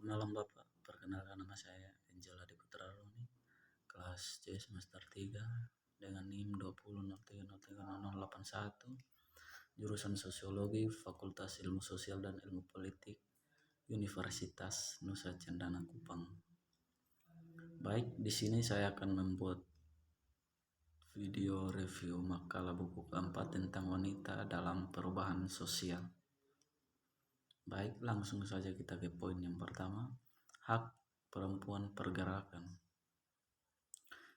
Malam Bapak, perkenalkan nama saya Angela Adi Putra Roni, kelas C semester 3 dengan NIM 2003030081, jurusan Sosiologi, Fakultas Ilmu Sosial dan Ilmu Politik, Universitas Nusa Cendana Kupang. Baik, di sini saya akan membuat video review makalah buku keempat tentang wanita dalam perubahan sosial. Baik, langsung saja kita ke poin yang pertama, hak perempuan pergerakan.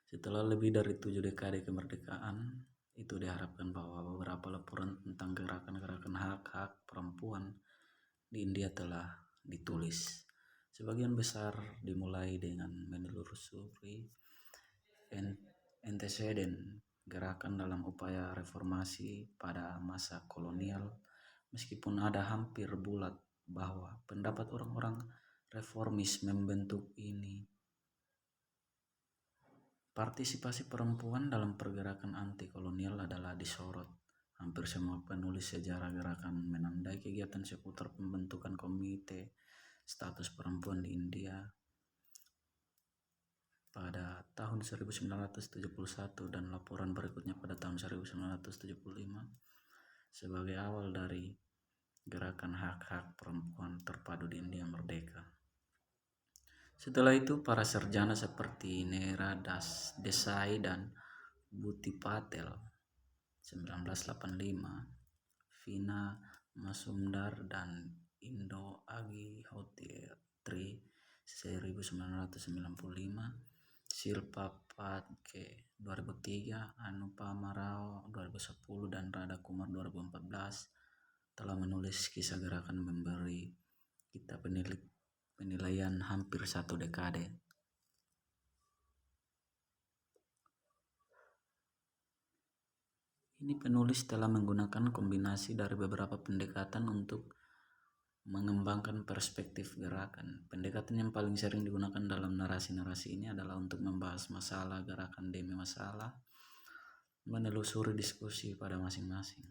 Setelah lebih dari 7 dekade kemerdekaan, itu diharapkan bahwa beberapa laporan tentang gerakan-gerakan hak-hak perempuan di India telah ditulis. Sebagian besar dimulai dengan menelusuri anteseden gerakan dalam upaya reformasi pada masa kolonial, meskipun ada hampir bulat bahwa pendapat orang-orang reformis membentuk ini. Partisipasi perempuan dalam pergerakan anti-kolonial adalah disorot. Hampir semua penulis sejarah gerakan menandai kegiatan seputar pembentukan komite status perempuan di India pada tahun 1971 dan laporan berikutnya pada tahun 1975 sebagai awal dari gerakan hak-hak perempuan terpadu di India merdeka. Setelah itu, para sarjana seperti Nehra Desai dan Buti Patel 1985, Vina Masumdar dan Indo Agihotri 1995, Shilpa Patke 2003, Anupama Rao 2010 dan Radha Kumar 2014 telah menulis kisah gerakan memberi kita penilaian hampir 1 dekade. Ini penulis telah menggunakan kombinasi dari beberapa pendekatan untuk mengembangkan perspektif gerakan. Pendekatan yang paling sering digunakan dalam narasi-narasi ini adalah untuk membahas masalah gerakan demi masalah, menelusuri diskusi pada masing-masing.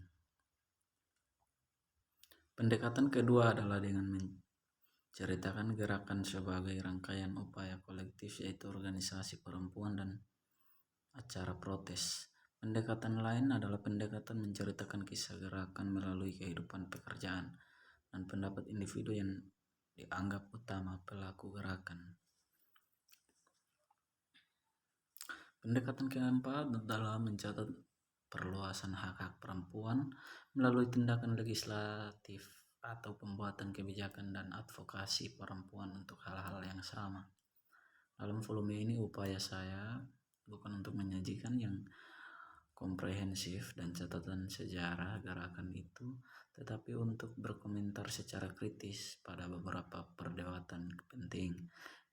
Pendekatan kedua adalah dengan menceritakan gerakan sebagai rangkaian upaya kolektif, yaitu organisasi perempuan dan acara protes. Pendekatan lain adalah pendekatan menceritakan kisah gerakan melalui kehidupan pekerjaan dan pendapat individu yang dianggap utama pelaku gerakan. Pendekatan keempat adalah mencatat perluasan hak-hak perempuan melalui tindakan legislatif atau pembuatan kebijakan dan advokasi perempuan untuk hal-hal yang sama. Dalam volume ini upaya saya bukan untuk menyajikan yang komprehensif dan catatan sejarah gerakan itu, tetapi untuk berkomentar secara kritis pada beberapa perdebatan penting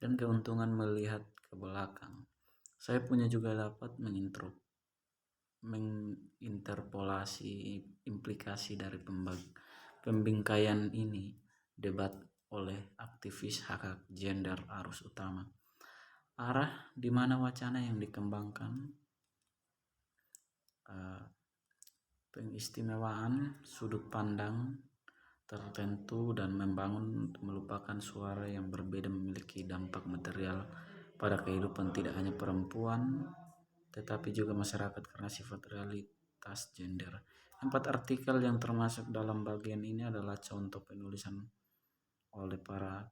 dan keuntungan melihat ke belakang. Saya punya juga dapat menginterpolasi implikasi dari pembingkaian ini debat oleh aktivis hak-hak gender arus utama, arah di mana wacana yang dikembangkan pengistimewaan sudut pandang tertentu dan membangun melupakan suara yang berbeda memiliki dampak material pada kehidupan tidak hanya perempuan tetapi juga masyarakat karena sifat realitas gender. 4 artikel yang termasuk dalam bagian ini adalah contoh penulisan oleh para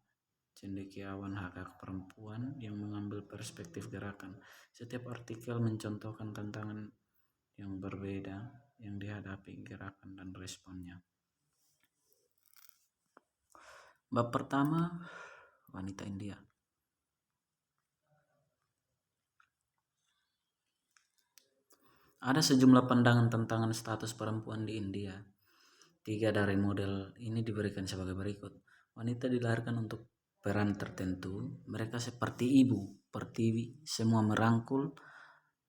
cendekiawan hak-hak perempuan yang mengambil perspektif gerakan. Setiap artikel mencontohkan tantangan yang berbeda yang dihadapi gerakan dan responnya. Bab pertama, wanita India. Ada sejumlah pandangan tentang status perempuan di India. 3 dari model ini diberikan sebagai berikut. Wanita dilahirkan untuk peran tertentu. Mereka seperti ibu, pertiwi, semua merangkul,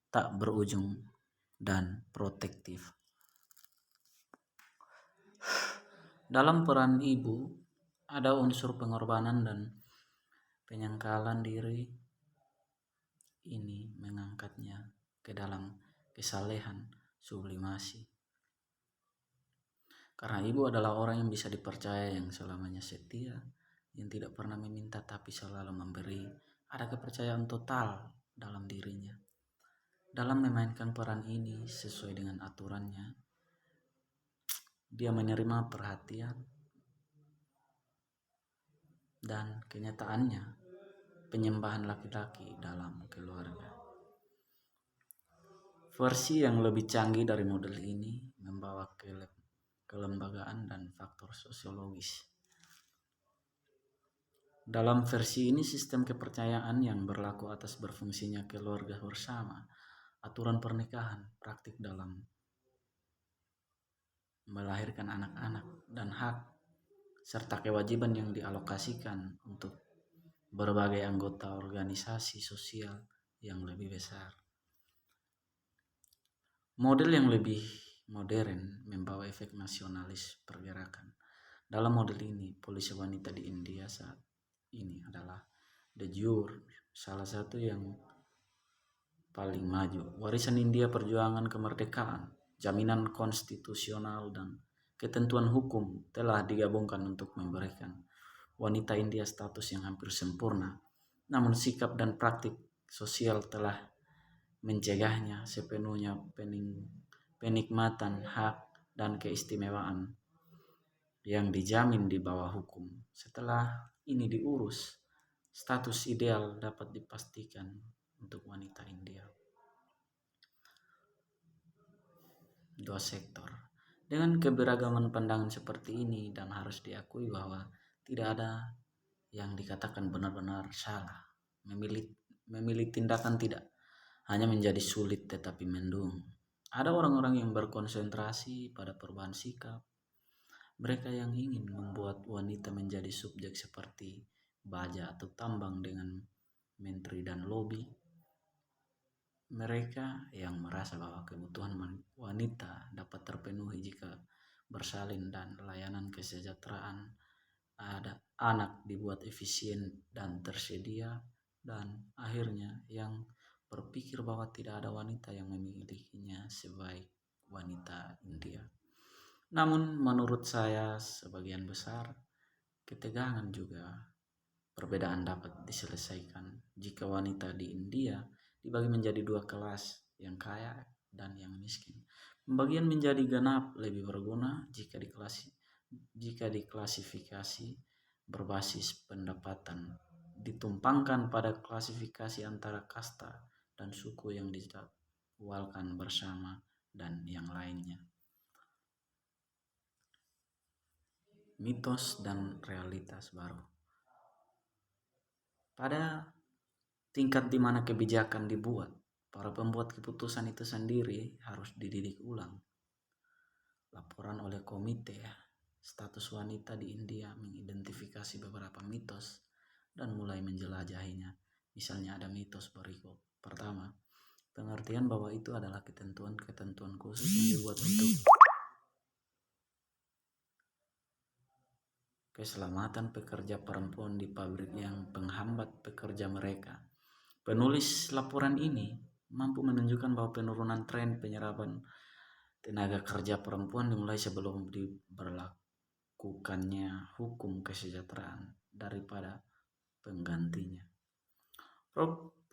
tak berujung, dan protektif. Dalam peran ibu, ada unsur pengorbanan dan penyangkalan diri. Ini mengangkatnya ke dalam kesalehan sublimasi. Karena ibu adalah orang yang bisa dipercaya, yang selamanya setia, yang tidak pernah meminta tapi selalu memberi. Ada kepercayaan total dalam dirinya. Dalam memainkan peran ini sesuai dengan aturannya, dia menerima perhatian dan kenyataannya penyembahan laki-laki dalam keluarga. Versi yang lebih canggih dari model ini membawa kelembagaan dan faktor sosiologis. Dalam versi ini sistem kepercayaan yang berlaku atas berfungsinya keluarga bersama, aturan pernikahan, praktik dalam melahirkan anak-anak, dan hak serta kewajiban yang dialokasikan untuk berbagai anggota organisasi sosial yang lebih besar. Model yang lebih modern membawa efek nasionalis pergerakan. Dalam model ini, polisi wanita di India saat ini adalah de jure salah satu yang paling maju. Warisan India perjuangan kemerdekaan, jaminan konstitusional dan ketentuan hukum telah digabungkan untuk memberikan wanita India status yang hampir sempurna. Namun sikap dan praktik sosial telah mencegahnya sepenuhnya penikmatan hak dan keistimewaan yang dijamin di bawah hukum. Setelah ini diurus, status ideal dapat dipastikan untuk wanita India. Dua sektor. Dengan keberagaman pandangan seperti ini dan harus diakui bahwa tidak ada yang dikatakan benar-benar salah. Memilih tindakan tidak hanya menjadi sulit tetapi mendung. Ada orang-orang yang berkonsentrasi pada perubahan sikap. Mereka yang ingin membuat wanita menjadi subjek seperti baja atau tambang dengan menteri dan lobby. Mereka yang merasa bahwa kebutuhan wanita dapat terpenuhi jika bersalin dan layanan kesejahteraan ada anak dibuat efisien dan tersedia, dan akhirnya yang berpikir bahwa tidak ada wanita yang memilikinya sebaik wanita India. Namun menurut saya sebagian besar ketegangan juga perbedaan dapat diselesaikan jika wanita di India dibagi menjadi dua kelas, yang kaya dan yang miskin. Pembagian menjadi genap lebih berguna jika diklasifikasi berbasis pendapatan, ditumpangkan pada klasifikasi antara kasta dan suku yang dijadwalkan bersama dan yang lainnya. Mitos dan realitas baru. Pada tingkat di mana kebijakan dibuat, para pembuat keputusan itu sendiri harus dididik ulang. Laporan oleh Komite Status Wanita di India mengidentifikasi beberapa mitos dan mulai menjelajahinya. Misalnya ada mitos berikut. Pertama, pengertian bahwa itu adalah ketentuan-ketentuan khusus yang dibuat untuk keselamatan pekerja perempuan di pabrik yang penghambat pekerja mereka. Penulis laporan ini mampu menunjukkan bahwa penurunan tren penyerapan tenaga kerja perempuan dimulai sebelum diberlakukannya hukum kesejahteraan daripada penggantinya.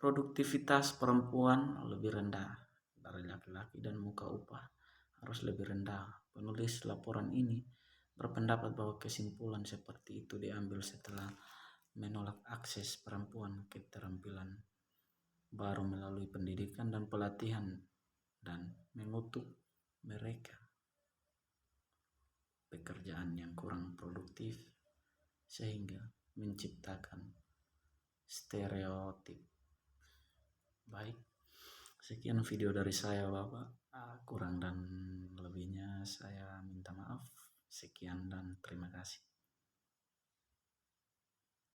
Produktivitas perempuan lebih rendah dari laki-laki dan muka upah harus lebih rendah. Penulis laporan ini berpendapat bahwa kesimpulan seperti itu diambil setelah menolak akses perempuan ke keterampilan baru melalui pendidikan dan pelatihan dan mengutuk mereka pekerjaan yang kurang produktif sehingga menciptakan stereotip. Baik, sekian video dari saya Bapak. Kurang dan lebihnya saya minta maaf. Sekian dan terima kasih.